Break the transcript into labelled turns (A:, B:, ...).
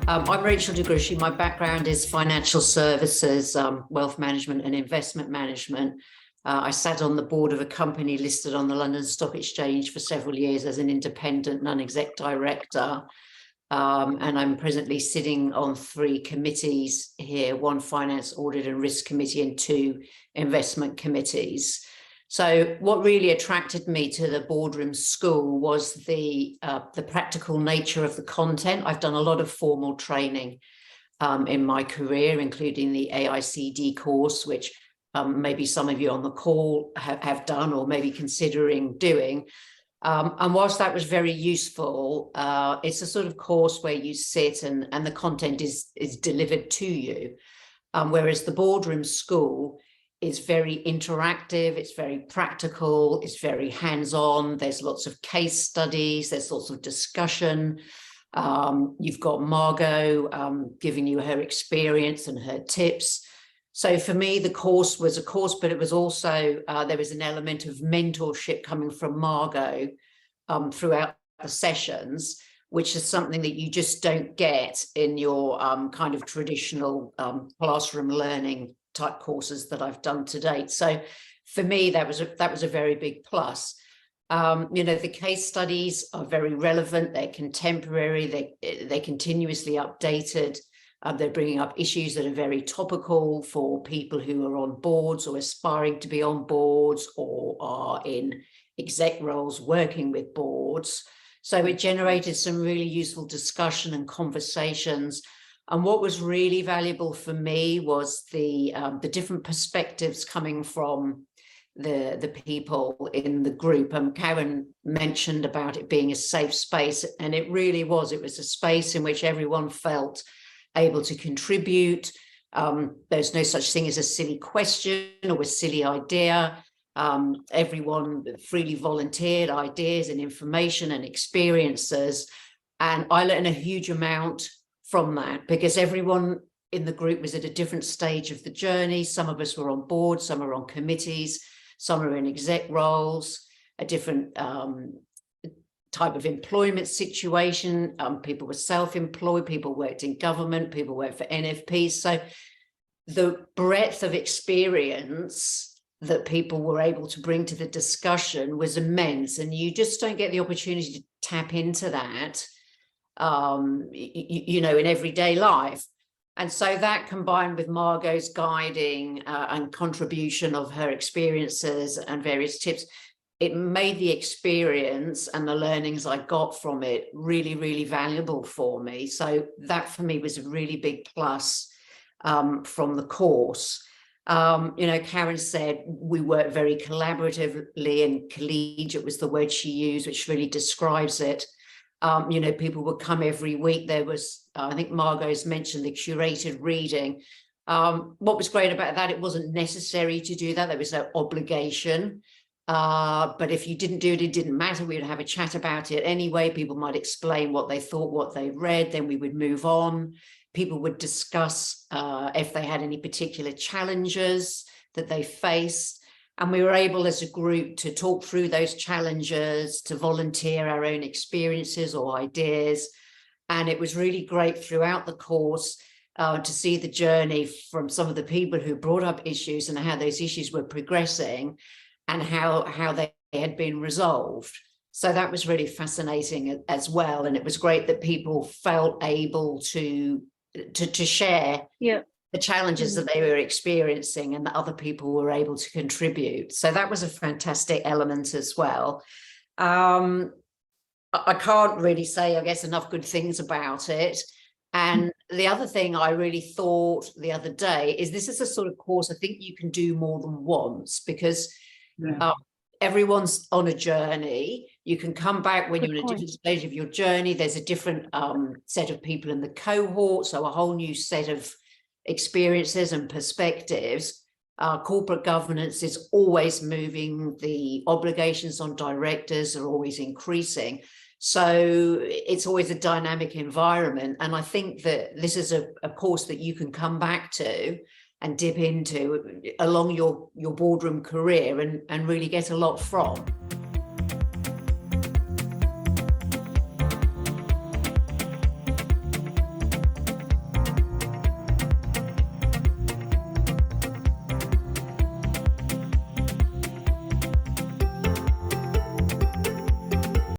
A: I'm Rachel Gruchy. My background is financial services, wealth management and investment management. I sat on the board of a company listed on the London Stock Exchange for several years as an independent non-exec director. And I'm presently sitting on 3 committees here, 1 finance, audit and risk committee and 2 investment committees. So what really attracted me to the Boardroom School was the practical nature of the content. I've done a lot of formal training in my career, including the AICD course, which maybe some of you on the call have done or maybe considering doing. And whilst that was very useful, it's a sort of course where you sit and the content is delivered to you. Whereas the Boardroom School is very interactive, it's very practical, it's very hands-on, there's lots of case studies, there's lots of discussion. You've got Margot giving you her experience and her tips. So for me, the course was a course, but it was also, there was an element of mentorship coming from Margot throughout the sessions, which is something that you just don't get in your kind of traditional classroom learning type courses that I've done to date. So for me, that was a very big plus. The case studies are very relevant, they're contemporary, they're continuously updated. They're bringing up issues that are very topical for people who are on boards or aspiring to be on boards or are in exec roles working with boards. So it generated some really useful discussion and conversations. And what was really valuable for me was the different perspectives coming from the people in the group. Karen mentioned about it being a safe space, and it really was. It was a space in which everyone felt able to contribute. There's no such thing as a silly question or a silly idea. Everyone freely volunteered ideas and information and experiences. And I learned a huge amount from that because everyone in the group was at a different stage of the journey. Some of us were on board, some are on committees, some are in exec roles, a different type of employment situation. People were self-employed, people worked in government, people worked for NFPs. So the breadth of experience that people were able to bring to the discussion was immense, and you just don't get the opportunity to tap into that in everyday life. And so that, combined with Margot's guiding and contribution of her experiences and various tips, it made the experience and the learnings I got from it really, really valuable for me. So that for me was a really big plus from the course. Karen said we work very collaboratively, and collegiate was the word she used, which really describes it. People would come every week. There was, I think Margot's mentioned the curated reading. What was great about that, it wasn't necessary to do that. There was no obligation. But if you didn't do it, it didn't matter. We would have a chat about it anyway. People might explain what they thought, what they read, then we would move on. People would discuss if they had any particular challenges that they faced. And we were able as a group to talk through those challenges, to volunteer our own experiences or ideas. And it was really great throughout the course to see the journey from some of the people who brought up issues and how those issues were progressing and how they had been resolved. So that was really fascinating as well. And it was great that people felt able to share the challenges that they were experiencing, and that other people were able to contribute. So that was a fantastic element as well. I can't really say, I guess, enough good things about it. And the other thing I really thought the other day is this is a sort of course I think you can do more than once, because everyone's on a journey. You can come back when you're in a different stage of your journey. There's a different set of people in the cohort, so a whole new set of experiences and perspectives. Corporate governance is always moving. The obligations on directors are always increasing. So it's always a dynamic environment. And I think that this is a course that you can come back to and dip into along your boardroom career and really get a lot from.